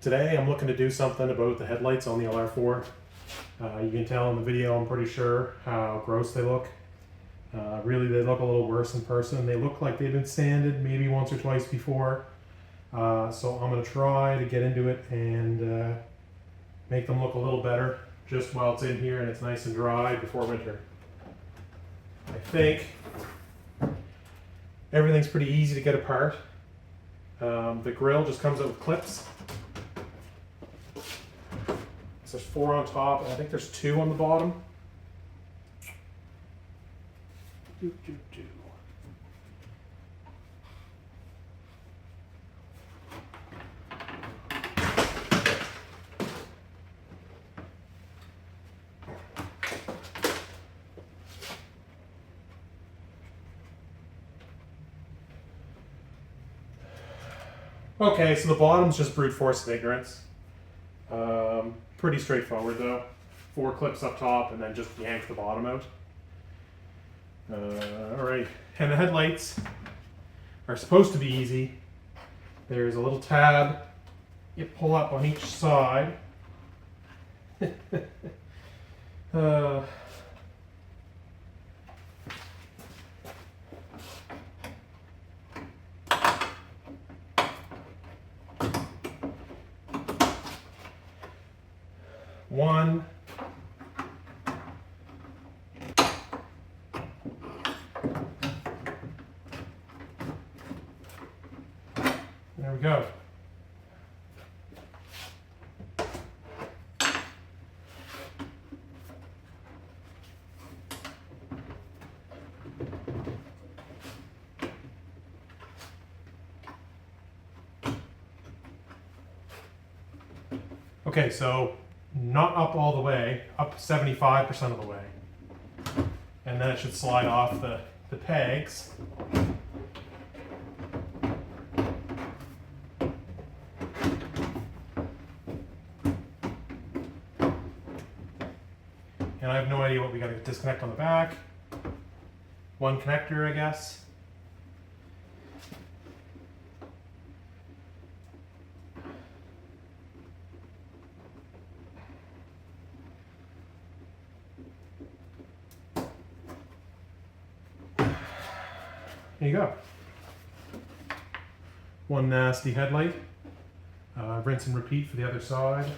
Today I'm looking to do something about the headlights on the LR4. You can tell in the video, I'm pretty sure, how gross they look. Really, they look a little worse in person. They look like they've been sanded maybe once or twice before. So I'm going to try to get into it and make them look a little better just while it's in here and it's nice and dry before winter. I think everything's pretty easy to get apart. The grill just comes out with clips. So there's 4 on top, and I think there's 2 on the bottom. Okay, so the bottom's just brute force of ignorance. Pretty straightforward though. 4 clips up top and then just yank the bottom out. Alright, and the headlights are supposed to be easy. There's a little tab you pull up on each side. One. There we go. Okay, so not up all the way, up 75% of the way. And then it should slide off the pegs. And I have no idea what we got to disconnect on the back. 1 connector, I guess. There you go. 1 nasty headlight. Rinse and repeat for the other side.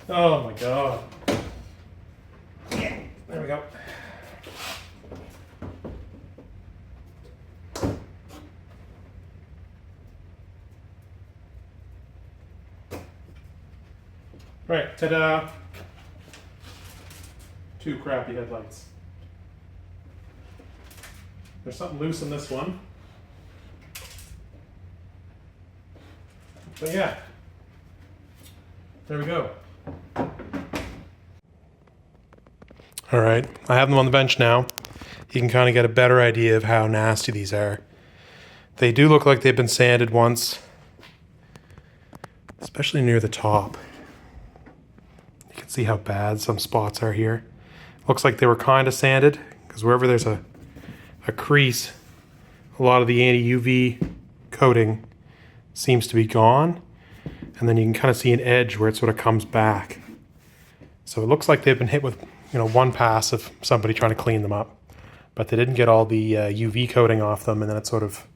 Oh my God. Yeah, there we go. Right, ta-da! 2 crappy headlights. There's something loose in this one. But yeah, there we go. All right, I have them on the bench now. You can kind of get a better idea of how nasty these are. They do look like they've been sanded once, especially near the top. You can see how bad some spots are here. Looks like they were kind of sanded because wherever there's a crease, a lot of the anti-UV coating seems to be gone. And then you can kind of see an edge where it sort of comes back. So it looks like they've been hit with, 1 pass of somebody trying to clean them up. But they didn't get all the UV coating off them, and then it's sort of,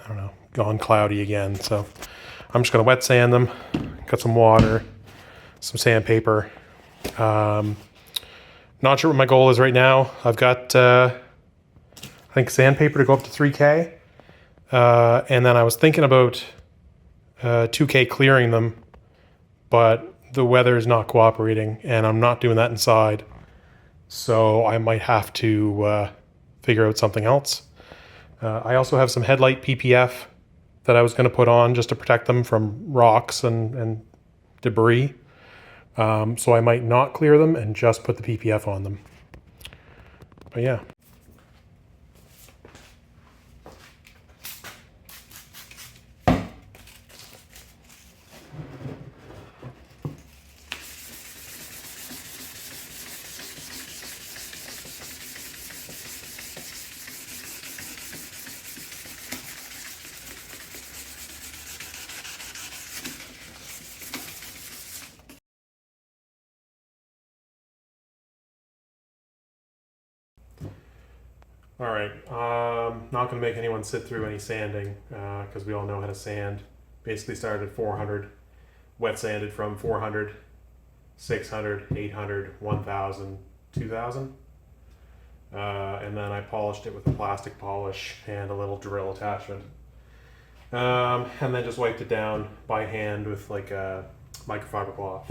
I don't know, gone cloudy again. So I'm just going to wet sand them, got some water, some sandpaper. Not sure what my goal is right now. I've got, I think, sandpaper to go up to 3K. And then I was thinking about 2K clearing them, but the weather is not cooperating and I'm not doing that inside. So I might have to figure out something else. I also have some headlight PPF that I was going to put on just to protect them from rocks and debris. So I might not clear them and just put the PPF on them. But yeah. All right, not gonna make anyone sit through any sanding because we all know how to sand. Basically started at 400, wet sanded from 400, 600, 800, 1000, 2000. And then I polished it with a plastic polish and a little drill attachment. And then just wiped it down by hand with like a microfiber cloth.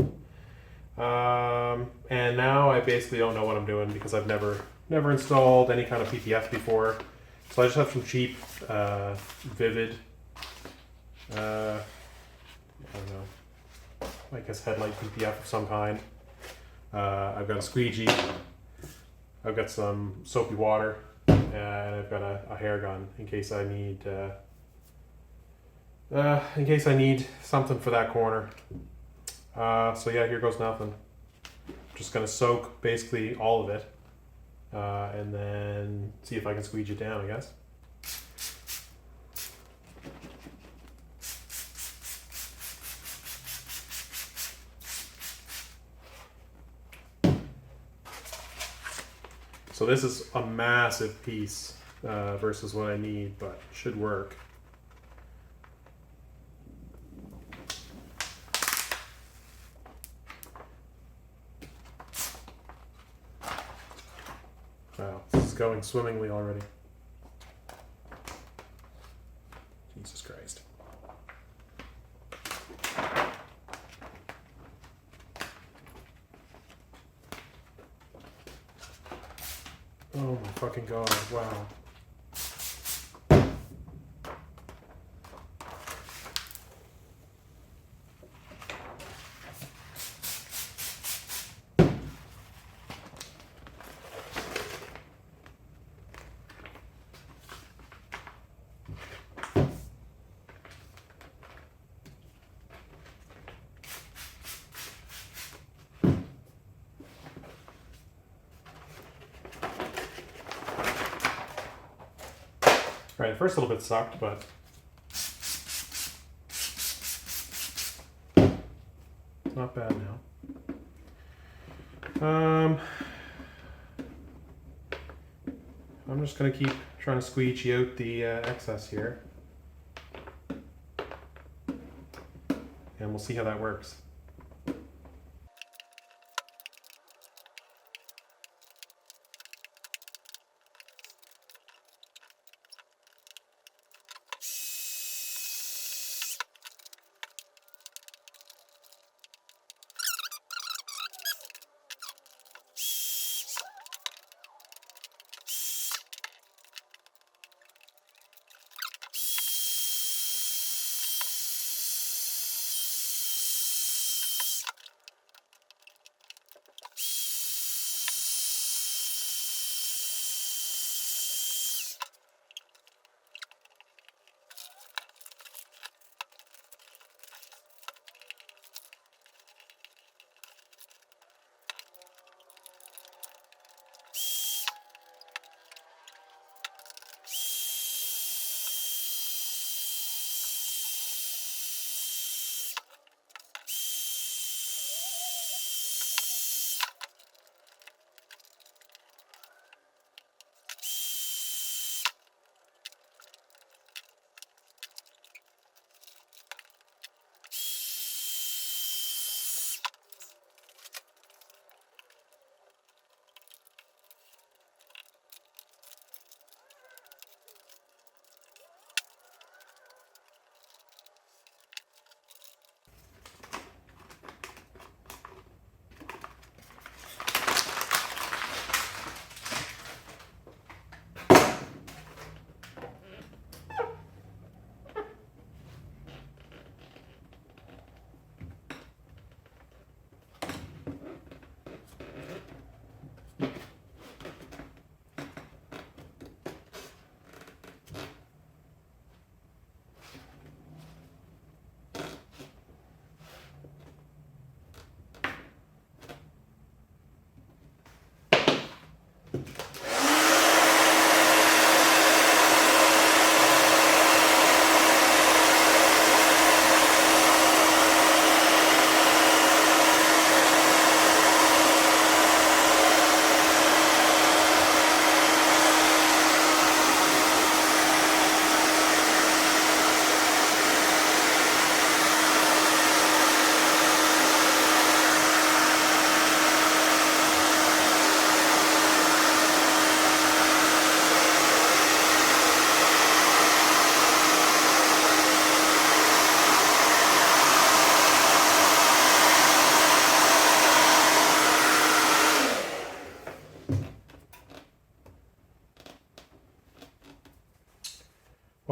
And now I basically don't know what I'm doing because I've never installed any kind of PPF before. So I just have some cheap Vivid, I don't know, I guess Headlight PPF of some kind. I've got a squeegee, I've got some soapy water, and I've got a hair gun in case I need something for that corner. So yeah, here goes nothing. Just gonna soak basically all of it, and then see if I can squeeze it down, I guess. So this is a massive piece versus what I need, but should work. Wow, this is going swimmingly already. Jesus Christ. Oh my fucking god, wow. Right, the first little bit sucked, but it's not bad now. I'm just gonna keep trying to squeegee out the excess here, and we'll see how that works.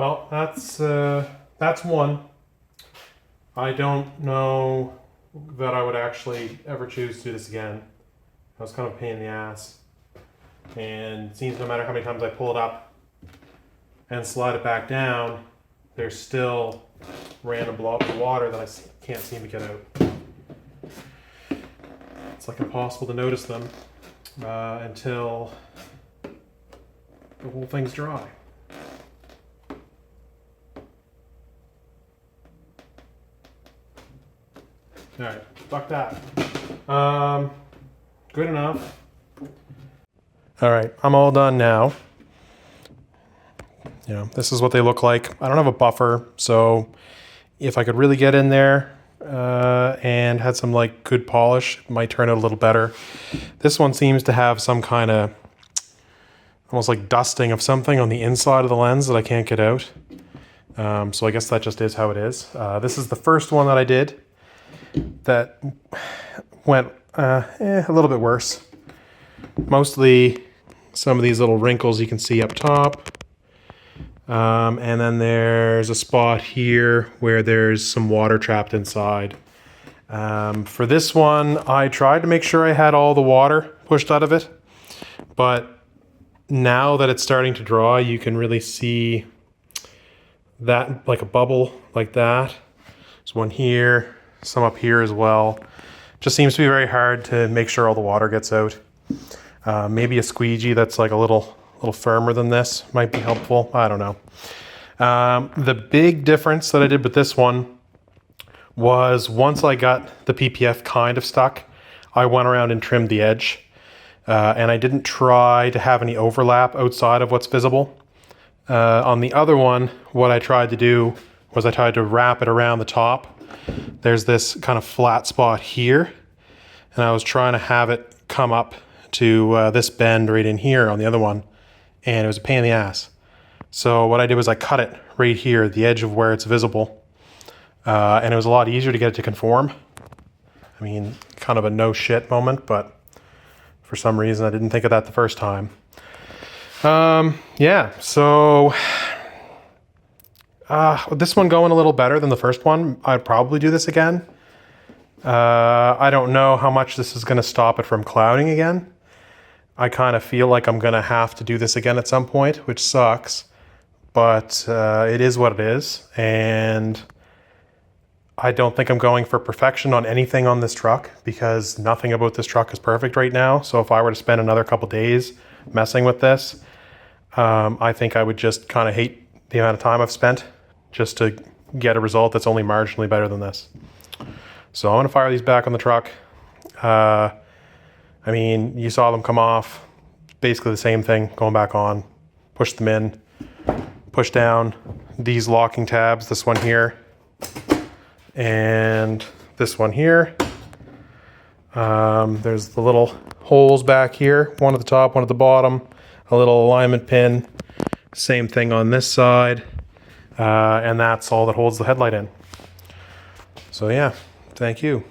Well, that's one. I don't know that I would actually ever choose to do this again. That was kind of a pain in the ass. And it seems no matter how many times I pull it up and slide it back down, there's still random blobs of water that I can't seem to get out. It's like impossible to notice them until the whole thing's dry. All right, fuck that. Good enough. All right, I'm all done now. You know, this is what they look like. I don't have a buffer, so if I could really get in there and had some like good polish, it might turn out a little better. This one seems to have some kind of almost like dusting of something on the inside of the lens that I can't get out. So I guess that just is how it is. This is the first one that I did that went a little bit worse. Mostly some of these little wrinkles you can see up top. And then there's a spot here where there's some water trapped inside. For this one, I tried to make sure I had all the water pushed out of it, but now that it's starting to dry, you can really see that like a bubble like that. There's one here, some up here as well. Just seems to be very hard to make sure all the water gets out. Maybe a squeegee that's like a little firmer than this might be helpful. I don't know. The big difference that I did with this one was once I got the PPF kind of stuck, I went around and trimmed the edge. And I didn't try to have any overlap outside of what's visible. On the other one, what I tried to do was I tried to wrap it around the top. There's this kind of flat spot here, and I was trying to have it come up to this bend right in here on the other one, and it was a pain in the ass. So what I did was I cut it right here, the edge of where it's visible, and it was a lot easier to get it to conform. I mean, kind of a no shit moment, but for some reason I didn't think of that the first time. Yeah, so this one going a little better than the first one. I'd probably do this again. I don't know how much this is going to stop it from clouding again. I kind of feel like I'm going to have to do this again at some point, which sucks, but it is what it is. And I don't think I'm going for perfection on anything on this truck because nothing about this truck is perfect right now. So if I were to spend another couple days messing with this, I think I would just kind of hate the amount of time I've spent just to get a result that's only marginally better than this. So I'm going to fire these back on the truck. I mean, you saw them come off, basically the same thing, going back on, push them in, push down these locking tabs, this one here, and this one here. There's the little holes back here, one at the top, one at the bottom, a little alignment pin, same thing on this side, and that's all that holds the headlight in. So yeah, thank you.